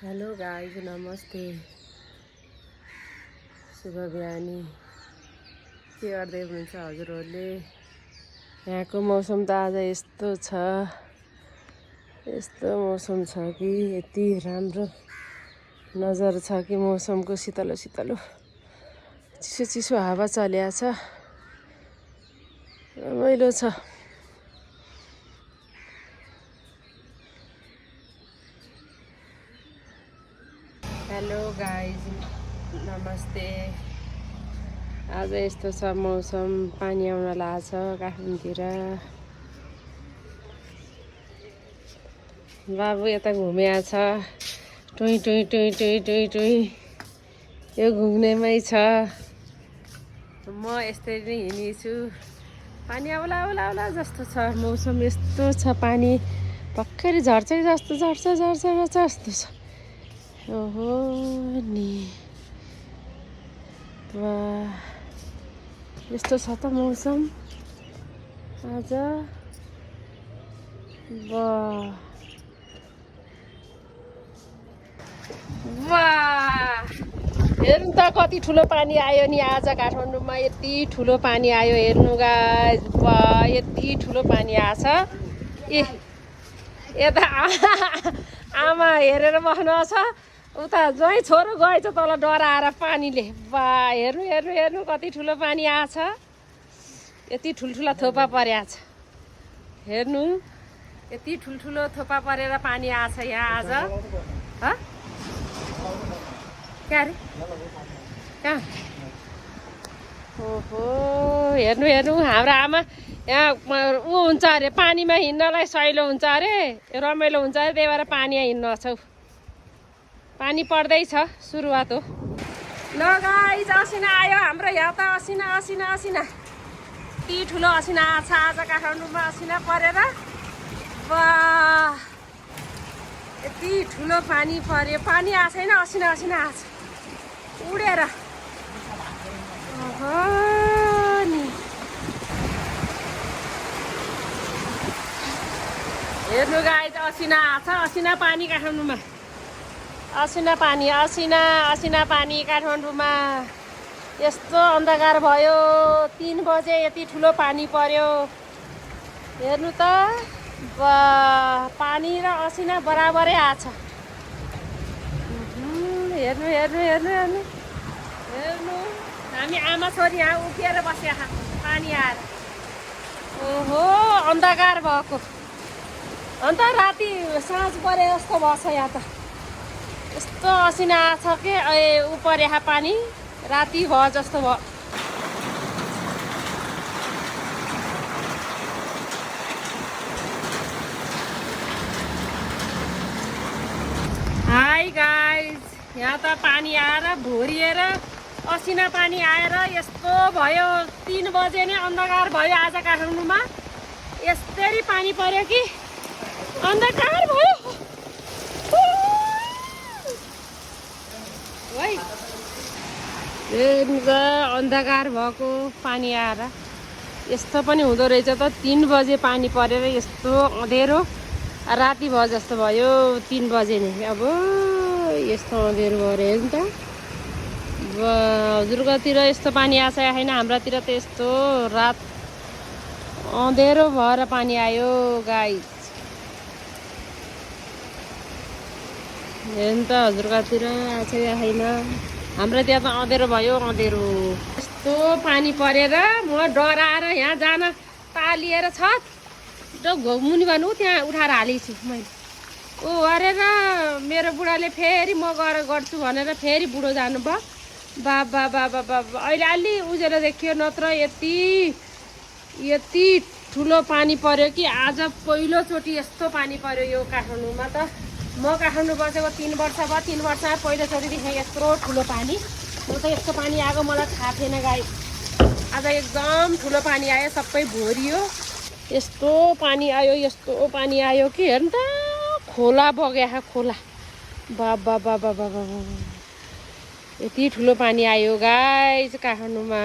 Hello guys, नमस्ते, शुभ बिहानी। के गर्दै हुनुहुन्छ हजुरहरूले? यहाँको मौसम त आज यस्तो छ, यस्तो मौसम छ कि यति राम्रो नजर छ कि मौसमको शीतलो शीतलो चिसो चिसो हावा चलिया छ, रमाइलो छ। हेलो गाइज, नमस्ते। आज यस्तो छ मौसम, पानी आउन लागेको छ काठमाडौँतिर। बाबु यता घुमिया छ, टुई टुई टुई टुई टुई टुई, यो घुम्नेमै छ। म यस्तै नै हिँड्छु। पानी आउला आउला आउला जस्तो छ मौसम, यस्तो छ पानी भर्खरै झर्छ जस्तो झर्छ झर्छ झर्छ जस्तो छ। ओहो नि, वाह, यस्तो छ त मौसम आज। वाह वाह, हेर्नु त कति ठुलो पानी आयो नि आज काठमाडौँमा। यति ठुलो पानी आयो, हेर्नु गाइस। वाह, यति ठुलो पानी आछ। ए यता आमा हेरेर बस्नु छ, उता ज्वाइँ छोरो गएछ तल डराएर पानीले। बा हेर्नु हेर्नु हेर्नु कति ठुलो पानी आछ। यति ठुल्ठुला थोपा परेछ, हेर्नु यति ठुल्ठुलो थोपा परेर पानी आछ यहाँ आज। क्या अरे कहाँ? ओहो, हेर्नु हेर्नु, हाम्रो आमा यहाँ ऊ हुन्छ अरे, पानीमा हिँड्नलाई सहिलो हुन्छ अरे, रमाइलो हुन्छ अरे, त्यही भएर पानीमा हिँड्नछौ। पानी पर्दैछ, सुरुवात हो। ल गाइस, असिना आयो हाम्रो यहाँ त, असिना असिना असिना, यति ठुलो असिना आछ आज काठमाडौँमा। असिना परेर वाह, यति ठुलो पानी पर्यो। पानी आएको छैन, असिना असिना आछ उडेर। नि हेर्नु गाइस, असिना आछ, असिना पानी काठमाडौँमा। असिना पानी, असिना असिना पानी काठमाडौँमा। यस्तो अन्धकार भयो, 3 बजे यति ठुलो पानी पर्यो। हेर्नु त, पानी र असिना बराबरै आछ। हेर्नु हेर्नु हेर्नु हेर्नु हेर्नु, हामी आमा छोरी यहाँ उभिएर बस्या पानी आएर। ओहो, अन्धकार भएको, अन्त राति साँझ परे जस्तो भएछ यहाँ त। यस्तो असिना आछ के ऊपर यहाँ पानी राति भयो जस्तो भयो। हाई गाइज, यहाँ त पानी आएर भोरिएर असिना पानी आएर यस्तो भयो। 3 बजे नै अन्धकार भयो आज काठमाडौँमा। यस्तरी पानी पर्यो कि अन्धकार भयो। अन्धकार भएको पानी आएर यस्तो पनि हुँदो रहेछ त। 3 बजे पानी परेर यस्तो अँधेरो राति भयो जस्तो भयो। 3 बजे नै अब यस्तो अँधेरो भयो अरे, हेर्नु त। हजुरकोतिर यस्तो पानी आछ या छैन? हाम्रातिर त यस्तो रात अँधेरो भएर पानी आयो गाइस। हेर्नु त, हजुरकोतिर आछ या छैन? हाम्रो त्यहाँ त अँधेरो भयो, अँधेरो। यस्तो पानी परेर म डराएर यहाँ जान तालिएर छत मुनि भन्नु त्यहाँ उठाएर हालेछु मैले। ओ अरे र मेरो बुढाले फेरि म गएर गर्छु भनेर फेरि बुढो जानुभयो। बाबा बाबा बाबा, अहिले अलि उजेर देखियो, नत्र यति ठुलो पानी पर्यो कि आज पहिलोचोटि यस्तो पानी पर्यो यो काठमाडौँमा त। म काठमाडौँ बसेको 3 वर्ष भयो, 3 वर्षमा पहिलोचोटि देखेँ यत्रो ठुलो पानी। म त यस्तो पानी आएको मलाई थाहा थिएन गाई। आज एकदम ठुलो पानी आयो, सबै भरियो। यस्तो पानी आयो, यस्तो पानी आयो कि हेर्नु त, खोला बग्या खोला। बाबा बाबा बाबा, यति ठुलो पानी आयो गाइस काठमाडौँमा।